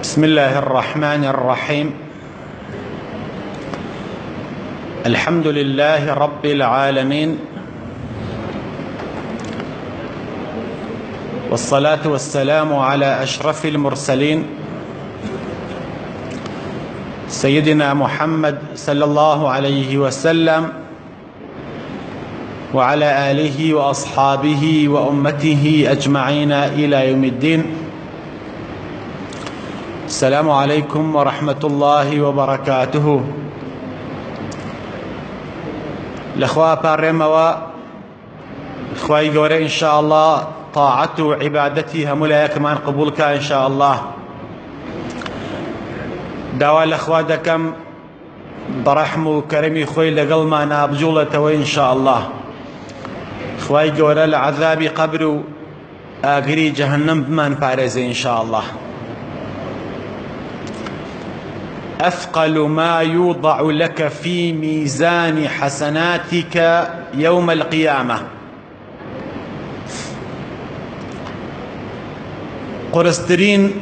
بسم الله الرحمن الرحيم. الحمد لله رب العالمين، والصلاة والسلام على أشرف المرسلين سيدنا محمد صلى الله عليه وسلم وعلى آله وأصحابه وأمته أجمعين إلى يوم الدين. السلام عليكم ورحمة الله وبركاته. لخوا بارموا إخوائي قوري إن شاء الله طاعته وعبادتي همولا كمان قبولك إن شاء الله. داوا لخوا دكم برحم وكرمي خوي لقل ما نابجولة وإن شاء الله. إخوائي قوري العذاب قبر آقري جهنم بمن فارزي إن شاء الله. أثقل ما يوضع لك في ميزان حسناتك يوم القيامة. قرسترين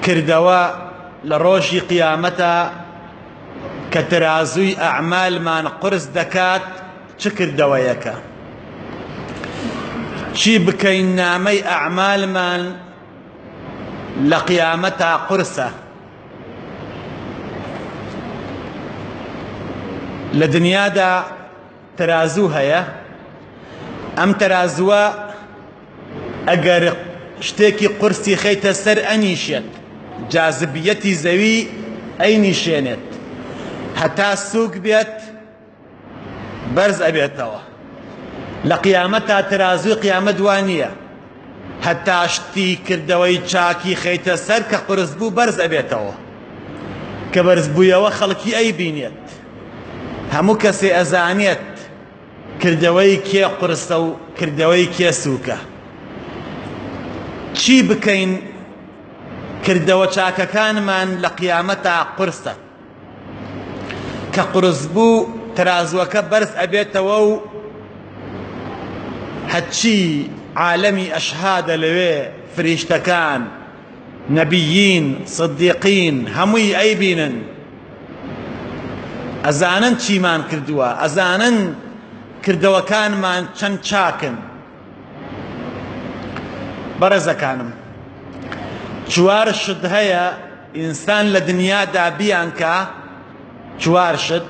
كردوا لروشي قيامتا كترازوي أعمال ما نقرس دكات شكر دويك شي بكين نامي أعمال من لقيامتها قرصة لدنيا دا ترازوها يا أم ترازوا أجر شتيكي قرصي خيت سر أنيشت جاذبيتي زوي أي شينت حتى السوق بيت برز أبيتوا لقيامتها ترازو قيامة دوانية حتى شتي كردوي چاكي خيتا سر كقرز بو برز أبيتوا كبرز بو يوا خلقي أي بينيت همو كسي أزانيت كردوي كي قرصو كردوي كي سوكا چي بكين كردوا چاكا كان من لقيامتا قرصة كقرز بو ترازوك برز أبيتوا هتشي عالمي أشهاد لوي فريشتكان نبيين صديقين هموي أي بينن أزانن چي مان كردوا أزانن كردوا كان مان چند چاكن برزا كانم چوار شد هيا إنسان لدنيا دابيانكا چوار شد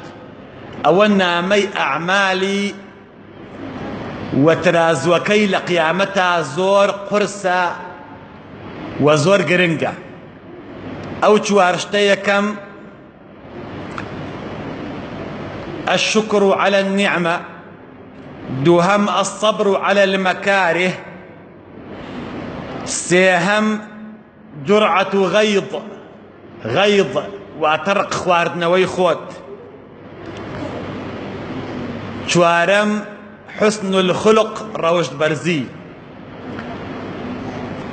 أول نامي أعمالي وترازوكي لقيامتها زور قرصة وزور قرنقة أو چوارشتي كم الشكر على النعمة، دوهم الصبر على المكاره، سيهم جرعة غيظ وأترق خواردنا ويخوت، شوارم حسن الخلق روشد برزي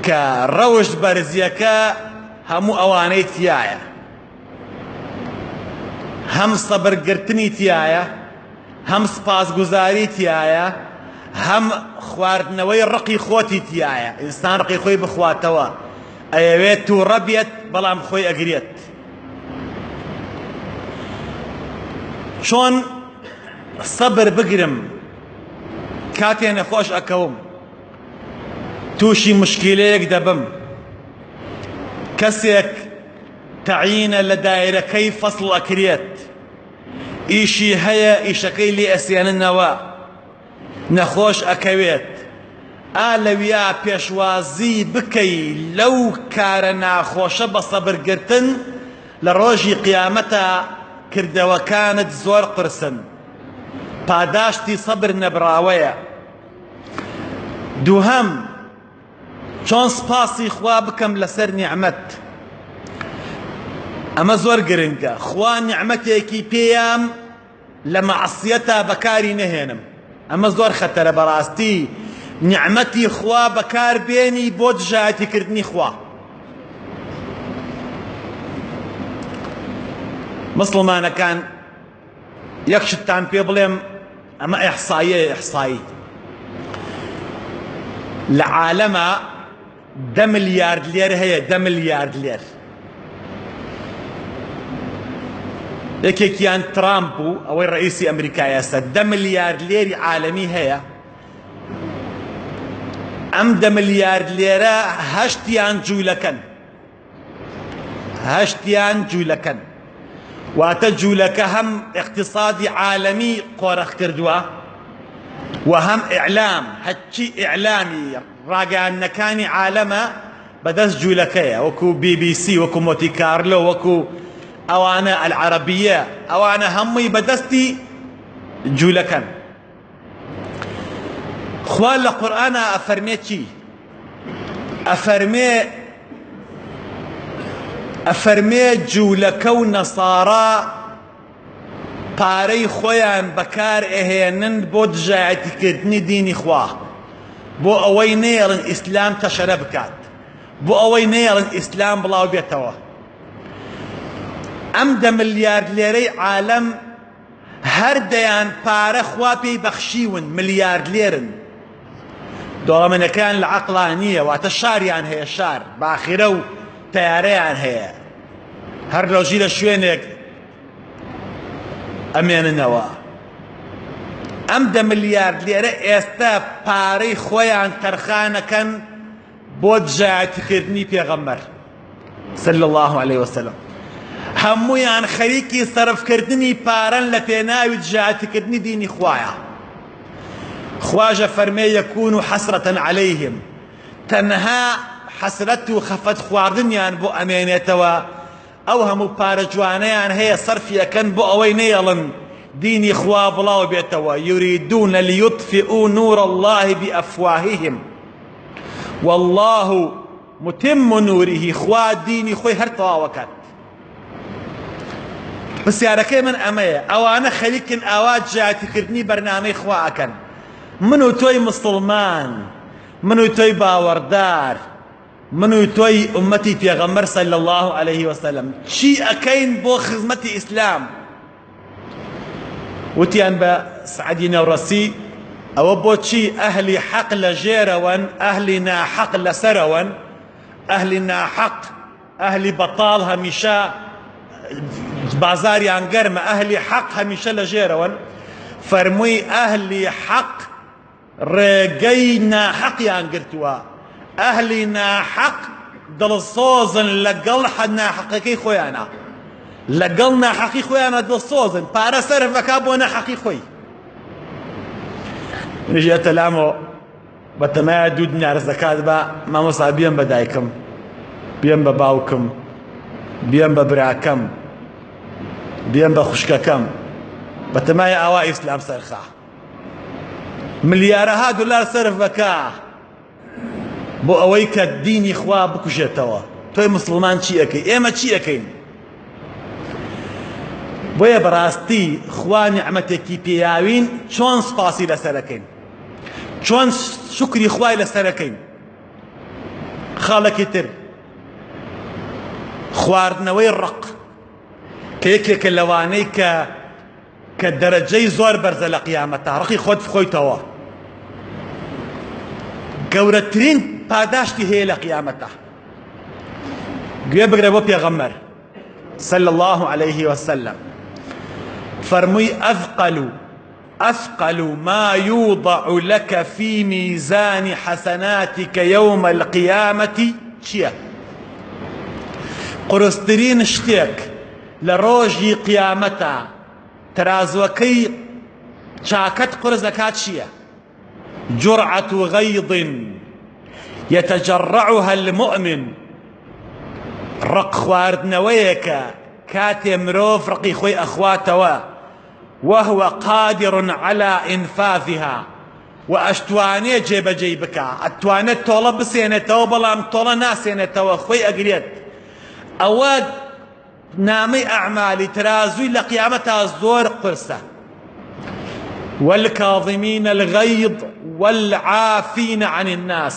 كروشد برزيكا همو اواني تيايا هم صبر قرتني تيايا هم سپاس گزاري تيايا هم خواردنوي رقي خوتي تيايا انسان رقي خوي بخواتوا ايويت ربيت بلام خوي اقريت شون صبر بقرم كاتي نخوش أكوم توشي مشكليك دبم كسيك تعيين لدائرة كيف فصل أكريت إيشي هيا إيشكي لي أسيان النواء نخوش أكويت آلويا بيشوازي بكي لو كارنا خوش بصبر قرتن لروجي قيامتا كردوا كانت زور قرسن پاداشتی صبر نبراوية. دوهم چون سپاسی خوا بکم لسر نعمت اما زور گرنگا خوا نعمتێکی پێیام لە معصیەتا بەکاری نەهێنم اما زور خەتەرە بەڕاستی نعمەتی خوا بەکار بێنی بۆ دژایەتیکردنی خوا. مسلمانەکان یەک شتتان پێ بڵێم ئەمە ئیحسایی لە عالەمە 10 ملیارد لێر هەیە 10 ملیارد لێر یەکێکیان ترامپ بوو ئەوەی ڕئیسی ئەمریکای ئێستا 10 ملیارد لێری عالەمی هەیە ئەم 10 ملیارد لێرە هەشتیان جوولەکەن واتە جوولەکە هەم اقتصادی عالەمی قۆرەخ کردووە و هەم ئیعلام هەچی ئیعلامی ڕاگەیاندنەکانی عالەمە بەدەست جوولەکەیە وەکو BBC وەکو مۆتی کارلۆ وەکو ئەوانە العەرەبیە ئەوانە هەمووی بەدەستی جوولەکەن خوا لە قورئانە ئەفەرمێ چی؟ ئەفەرمێ جوولەکە و نەسارا پارەی خۆیان بەکار ئەهێنن بۆ دژایەتیکردنی دینی خوا بۆ ئەوەی نێڵن ئیسلام تەشەرە بکات بۆ ئەوەی نێڵن ئیسلام بڵاو بێتەوە ئەم 10 ملیارد لێرەی عالەم هەردەیان پارە خوا پێی بەخشیون ملیارد لێرن دۆڵەمەنەکان لە عەقڵان نییە واتە شاریان هەیە شار باخیرە و تەیارەیان هەیە هەر ڕۆژی لە شوێنێک ئەمێننەوە ئەم 10 ملیارد لێرە ئێستا پارەی خۆیان تەرخانەکەن بۆ دژایەتیکردنی پێغەمبەر صلی الله عليه وسلم هەموویان خەریکی سەرفکردنی پارەن لە پێناوی دژایەتیکردنی دینی خوایە خواژە فەرمێ یەکون حەسرەتەن عەلەیهم تەنها حەسرەت و خەفەت خواردنیان بۆ ئەمێنێتەوە ئەو هەموو پارە جوانەیان هەیە سەرفیەکەن بۆ ئەوەی نێڵن دینی خوا بڵاو بێتەوە یوریدون لیطفئوا نور الله بأفواههم والله متم نوره خوا دینی خۆی هەر تەواوەکات پرسیارەکەی من ئەمەیە ئەوانە خەریکن ئاوا دژایەتیکردنی بەرنامەی خوا ئەکەن من و تۆی مسڵمان من و تۆی باوەڕدار من و تۆی ئومەتی پێغەمبەر صلی الله عليه وسلم چی ئەکەین بۆ خزمەتی ئیسلام وتیان بە سعەدی نەوڕەسی ئەوە بۆچی ئەهلی حەق لە ژێرەوەن ئەهلی ناحەق لەسەرەوەن ئەهلی ناحەق ئەهلی بەتاڵ هەمیشە بازاریان گەرمە ئەهلی حەق هەمیشە لە ژێرەوەن فەرمووی ئەهلی حەق ڕێگەی ناحەقیان گرتووە ئەهلی ناحەق دڵسۆزن لەگەڵ ناحەقەکەی خۆیانە لەگەڵ ناحەقی خۆیانە دڵسۆزن پارە سەرفەکە بۆ ناحەقی خۆی نژێتە لامەوە بەتەمایە دوو دینار زەکات بە مامۆستا بیەم بە دایکم بیەم بە باوکم بیەم بە براکەم بیەم بە خوشکەکەم بەتەمایە ئاوا ئیسلام سەرخا ملیارەها دولار سەرف بکە بۆ ئەوەی کە دینی خوا بکوژێتەوە تۆی مسڵمان چی ئەەکەی ئێمە چی ئەەکەین بۆیە بەڕاستی خوا نیعمەتێکی پێیاوین چۆن سپاسی لەسەرەکەین چۆن شکری خوای لەسەرەکەین خاڵێکی تر خواردنەوەی ڕق کە یەکێکە لەوانەی کە دەرەجەی زۆر بەرزە لە قیامەتە ڕقی خۆت بخۆیتەوە گەورەترین پاداشتی هەیە لە قیامەتە گوێ بگرە بۆ پێغەمبەر صلی الله عليه وسلم فەرمووی أثقل ما يوضع لك في ميزان حسناتك يوم القيامة چییە قورسترین شتێک لە ڕۆژی قیامەتە ترازوەکەی چاکەت قورس دەکات چییە جرعة غيظ يتجرعها المؤمن ڕق خواردنەوەیەکە کاتێ مرۆڤ ڕقی خۆی ئەخواتەوە وهو قادر على إنفاذها وأشتوانێ جێبەجێی بکە ئەتوانێت تۆڵە بسێنێتەوە بەڵام تۆڵە ناسێنێتەوە خۆی ئەگرێت ئەوە نامەی ئەعمالی ترازووی لە قیامەتە زۆر قرسە والكاظمين الغيظ والعافين عن الناس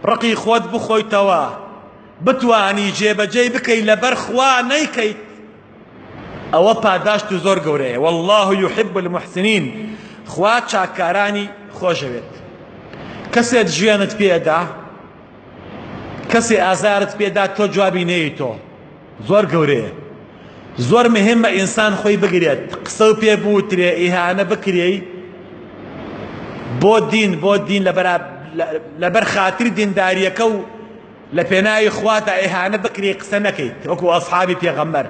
ڕقی خۆت بخۆیتەوە بتوانی جێبەجێی بکەی لەبەر خوا نەیکەیت ئەوە پاداشت و زۆر گەورەیە والله يحب المحسنين خوا چاکارانی خۆشەوێت کەسێک ژوێنت پێدا کەسی ئازارت پێدا تۆ جوابی نەیتۆ زۆر گەورەیە زۆر مهمە ئینسان خۆی بگرێت قسە و پێ بوترێ ئیهانە بکرێی بۆ دین لەبەر خاتری دینداریەکە و لە پێناوی خوادا ئیهانە بکرێ قسە نەکەیت وەکو ئەصحابی پێغەمبەر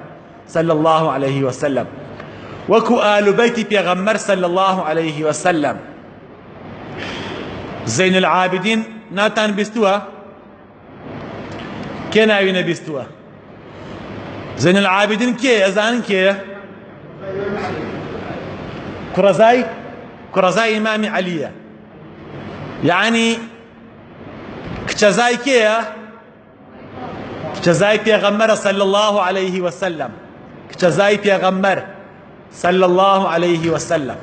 صلى الله عليه وسلم وەکو ئال بەیتی پێغەمبەر صلى الله عليه وسلم زين العابدين ناتان بیستووە کێ ناوی نەبیستووە زين العابدين کێ ئەزانن کێیە کوڕەزای ئیمامی عەلیە یعنی کچەزای کێیە کچەزای پێغەمبەرە صلى الله عليه وسلم کچەزای پێغەمبەر صلى الله عليه وسلم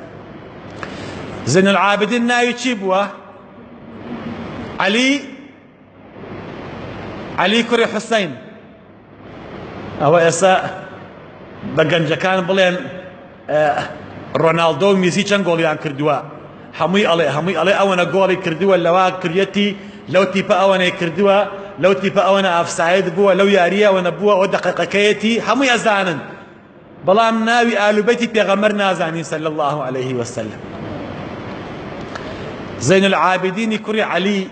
زين العابدين ناوی چی بووە علی کوڕی حوسەین ئەوە ئێستا بە گەنجەکان بڵێن ڕۆناڵدۆ و میسی چەند گۆڵیان کردووە هەمووی ئەڵێ ئەوەنە گۆڵی کردووە لەوا کردەتی لەو تیپە ئەوەنەی کردووە لەو تیپە ئەوەنە ئافساید بووە لەو یاریە ئەوەنە بووە ئەو دەقیقەکەیەتی هەمووی ئەزانن بەڵام ناوی ئالوبەیتی پێغەمبەر نازانی صلى الله عليه وسلم زين العابدين کوڕی علی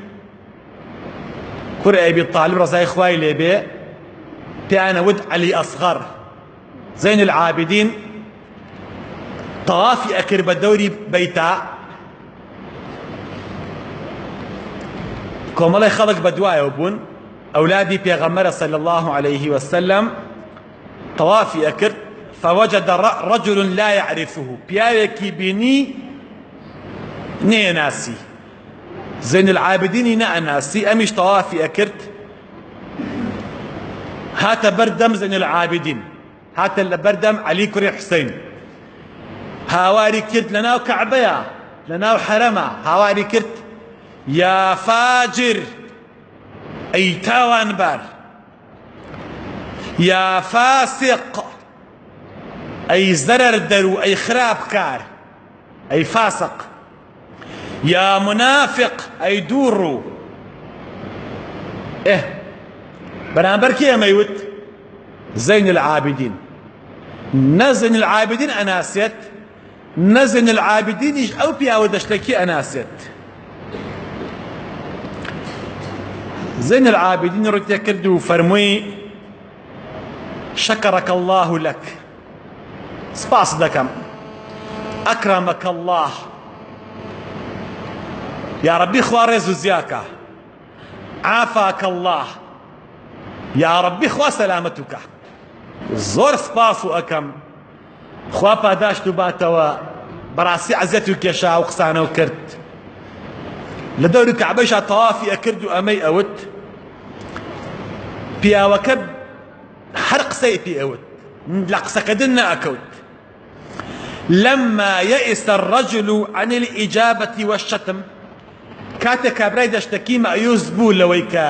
کوڕی ئەبی طالب ڕەزای خوای لێبێ پێیانەوت علی ئەصغەر زين العابدين تەوافی ئەکرد بە دەوری بەیتا کۆمەڵی خەڵک بە دوایەوە بوون ئەولادی پێغەمبەرە صلى الله عليه وسلم تەوافی ئەکرد فوجد رجل لا يعرفه پیاوێکی بینی نێناسی زين العابدين نەئەناسی ئەمیش تەوافی ئەکرد هاتە بەردەم زين العابدين هاتە لە بەردەم علی کوڕی حوسەین هاواری کرد لەناو کەعبەیە لەناو حەرەمە هاواری کرد یا فاجر ئەی تاوانبار یا فاسق ئەی زەرەر دەرو ئەی خراپکار ئەی فاسق یا منافق ئەی دووڕوو بەرامبەر کێ ئەمەیوت زين العابدين نزين العابدين أناسيت نزين العابدين إيش أو بياو دشتكي أناسيت زين العابدين رتي كردو فرموي شكرك الله لك سباس دكم أكرمك الله يا ربي خوارز زياكا عافاك الله يا ربي خوا سلامتك زۆر سپاس و ئەەکەم خوا پاداشت و باتەوە بەڕاستی عەزەت و کێشا و قسانە و کرد لە دەوری کەعبەیشا تەوافی ئەکرد و ئەمەی ئەوت پیاوەکە هەر قسەی پێ ئەوت لە قسەکردن نەئەکەوت لما يئس الرجل عن الإجابة والشتم کاتێک کابرای دەشتەکی مەیوس بوو لەوەی کە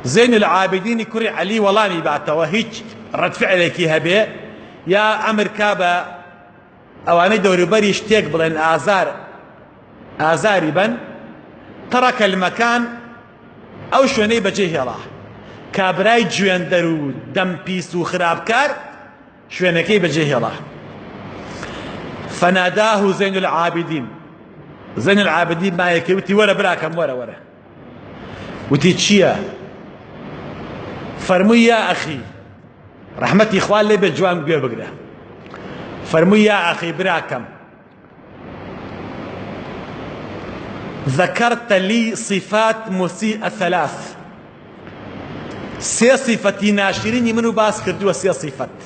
زين العابدين کوڕی علی وەڵامی باتەوە هیچ ڕەتفعلێکی هەبێ یا ئەمریکا بە ئەوانەی دەوروبەری شتێک بڵێن ئازاری بن تەڕەکە المەکان ئەو شوێنەی بەجێ هێڵا کابرای گوێندەر و دەمپیس و خراپکار شوێنەکەی بەجێ هێڵا فناداه زين العابدين زين العابدين مایەکەی وتی وەرە براکەم وەرە وتی چییە فەرمووی یا ئەخی رحمەتی خوا لێ بێت جوان گوێ بگرە فەرمووی یا ئەخی براکەم ذكرت لي صفات مسيء ثلاث سێ صفەتی ناشرینی من و باس کردووە سێ صفەت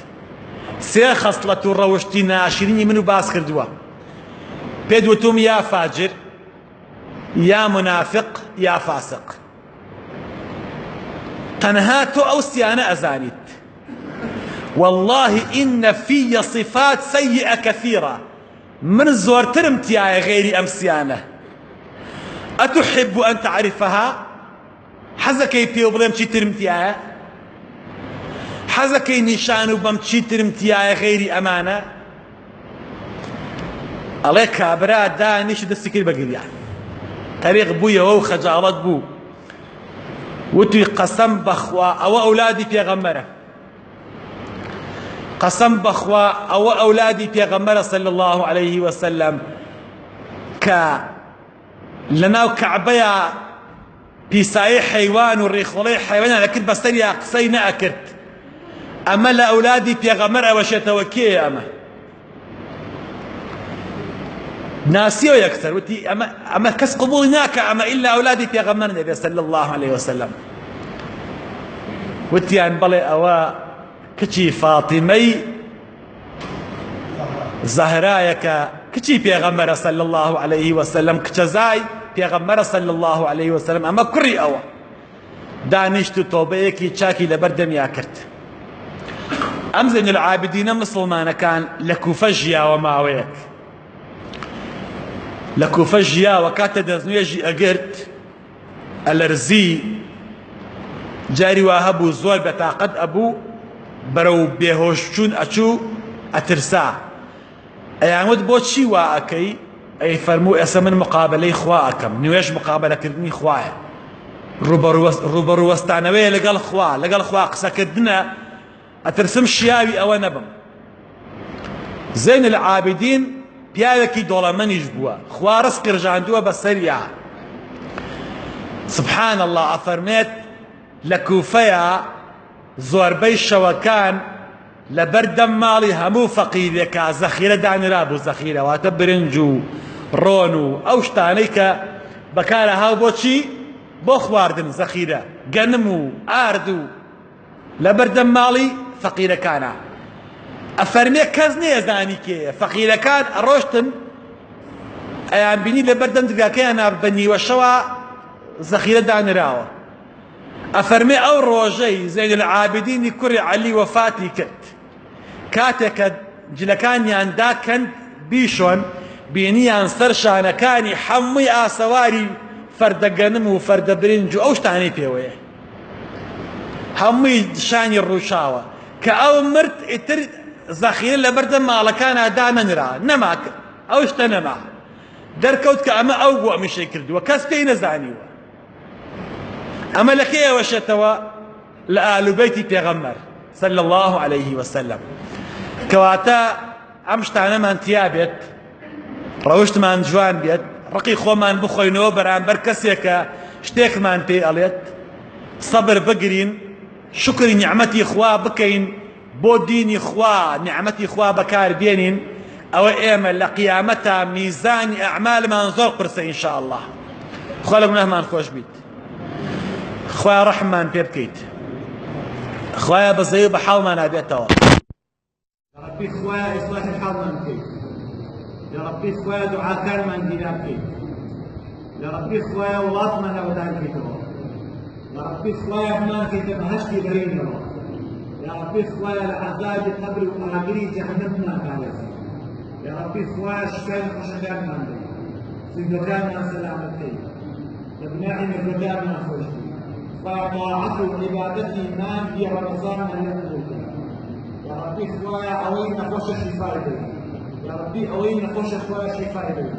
سێ خەسڵەت و ڕەوشتی ناشرینی من و باس کردووە پێت وتوم یا فاجر یا منافق یا فاسق تەنها تۆ ئەو سیانە ئەزانیت والله إن في صفات سيئة كثيرة من زۆرترم تایە غێری ئەم سیانە أتحب أن تعرفها حەزەکەی پێ بڵێم چیترم تایە حەزەکەی نیشان و بەم چیترم تایە غێری ئەمانە ئەڵێ کابرا دانیشت دەستی کرد بە گریان تەریق بوویەوە و خەجاڵەت بوو وتوی قەسەم بەخوا ئەوە ئەولادی پێغەمبەرە، قەسەم بەخوا ئەوە ئەولادی پێغەمبەرە صلی الله عليه وسلم کە لەناو کەعبەیە پیسایی حیوان و ڕێخۆڵەی حیوانیان دەکرد بەسەریا قسەی نەئەکرد. ئەمە لە ئەولادی پێغەمبەر ئەوەشێتەوە کێیە؟ ئەمە ناسیەوە یەکسەر وتی ئەمە کەس قبوڵی ناکە، ئەمە ئیلا ئەولادی پێغەمبەر دەبێت صلی الله عليه وسلم. وتیان بەڵێ ئەوە کچی فاتیمەی زەهرایە کە کچی پێغەمبەرە صلی الله عليه وسلم، کچە زای پێغەمبەرە صلی الله عليه وسلم، ئەمە کوڕی ئەوە. دانیشت و تۆبەیەکی چاکی لەبەر دەمیا کرد. ئەم زەین العابدینە مسڵمانەکان لە کوفە ژیاوە ماوەیەک، لە کوفە ژیاوە کاتە دەستنوێژی ئەگرت ئەلەرزی جاری وا هەبوو زۆر بەتاقەت ئەبوو بەرەو بێهۆشچوون ئەچوو ئەترسا. ئەیانوت بۆچی وا ئەکەی؟ ئەی فەرموو ئێستا من مقابلەی خوا ئەکەم، نوێژ مقابلەکردنی خوایە، ڕوبەڕوەستانەوەیە لەگەڵ خوا قسەکردنە، ئەترسم شیاوی ئەوە نەبم. زەین العابدین پیاوێکی دۆڵەمەنیش بووە، خوا ڕزقی ڕژاندووە بەسەریا. سبحان الله ئەفەرمێت لە کوفەیە زۆربەی شەوەکان لەبەر دەم ماڵی هەموو فەقیرێکە زەخیرە دانرا بوو، زەخیرە واتە برنج و ڕۆن و ئەو شتانەی کە بەکارە هاو بۆچی؟ بۆ خواردن زەخیرە، گەنم و ئارد و لەبەر دەم ماڵی فەقیرەکانە. ئەفەرمێ کەس نێزانی کێیە، فەقیرەکان ئەڕۆشتن ئەیان بینی لەبەر دەم دگاکەیان بە نیوە شەوە زەخیرە دانراوە. ئەفەرمێ ئەو ڕۆژەی زەین العابدینی کوڕی عەلی وەفاتی کرد، کاتێک کە جلەکانیان داکەن بیشۆن بینیان سەر شانەکانی هەمووی ئاسەواری فەردەگەنم و فەردە برنج و ئەو شتانەی پێوەیە، هەمووی شانی ڕووشاوە کە ئەو مرد ئیتر زەخیرە لەبەردەم ماڵەکانە دانەنرا، نەما ئەو شتە نەما، دەرکەوت کە ئەمە ئەو بۆ ئەمیشەی کردووە، کەس پێی نەزانیوە. ئەمە لە کێوەشێتەوە؟ لە ئالوبەیتی پێغەمبەر صلی الله عليه وسلم. کەواتە ئەم شتانەمان تیا بێت، ڕەوشتمان جوان بێت، ڕقی خۆمان بخۆینەوە بەرامبەر کەسێکە شتێکمان پێی ئەڵێت، سەبر بگرین، شکری نیعمەتی خوا بکەین، بۆ دینی خوا نیعمەتی خوا بەکار بێنین، ئەوە ئێمە لە قیامەتە میزانی ئەعمالمان زۆر قرسە ئینشاء الله. خوا لە گوناهمان خۆش بیت، خوایە ڕەحممان پێ بکەیت، خوایە بەزەی و بە حاڵمان ئابێتەوە. یا ربی خوایە ئیسلاحی حاڵمان بکەیت، یا ربی خوایە دوعاکارمان دیرا بکەیت، یا ربی خوایە وڵاتمان ئەوەدان بکەیتەوە، یا ربی خوایە هەمان کەیتە بەهەشتی بەرینەوە، یا ربی خوایە لە عەذابی قەبر و ئاگری جەهەنەممان پارێزە، یا ربی خوایە شکای نەخۆشەکانمان بدەیت، زیندوەکانمان سەلامەت بکەیت، لە گوناحی مەکرۆکانمان خۆش بکەیت، طاعت و عبادتی مان بی رمضان نقبول کن. یا ربی خوایا اوی نخوش شفای بده، یا ربی اوی نخوش خوایا شفای بده.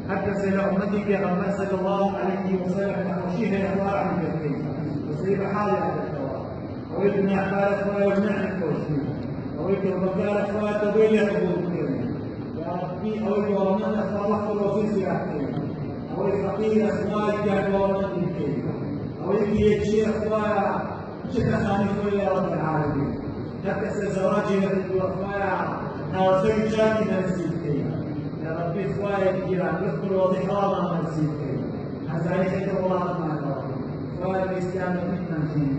هر کسی له امتی پیغمبر صلی الله علیه و سلم نخوشیه اخوار عن بده، وصیب حالی عن بده. اوی دنیا خوایا خوایا ونعم خوشی، اوی توبکار خوایا تبیل قبول کن. یا ربی اوی ورمان اخوار خلوصی سیاه کن. اوی فقیر اخوار جاد ورمان کن. ويجي الشيخ وشيخ ثاني يا رب العالمين حتى زواجي نبي وفايا ناوسي جاني نفسي يا ربي اخويا الكرام يذكر وضحانا نفسي هذا خير الله ما اخويا الاسلام فينا فيه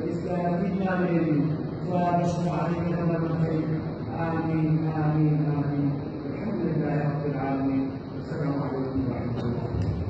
الاسلام فينا ليلي اخويا نشكر عليك محمد الخير امين امين امين الحمد لله رب العالمين والسلام عليكم ورحمه الله.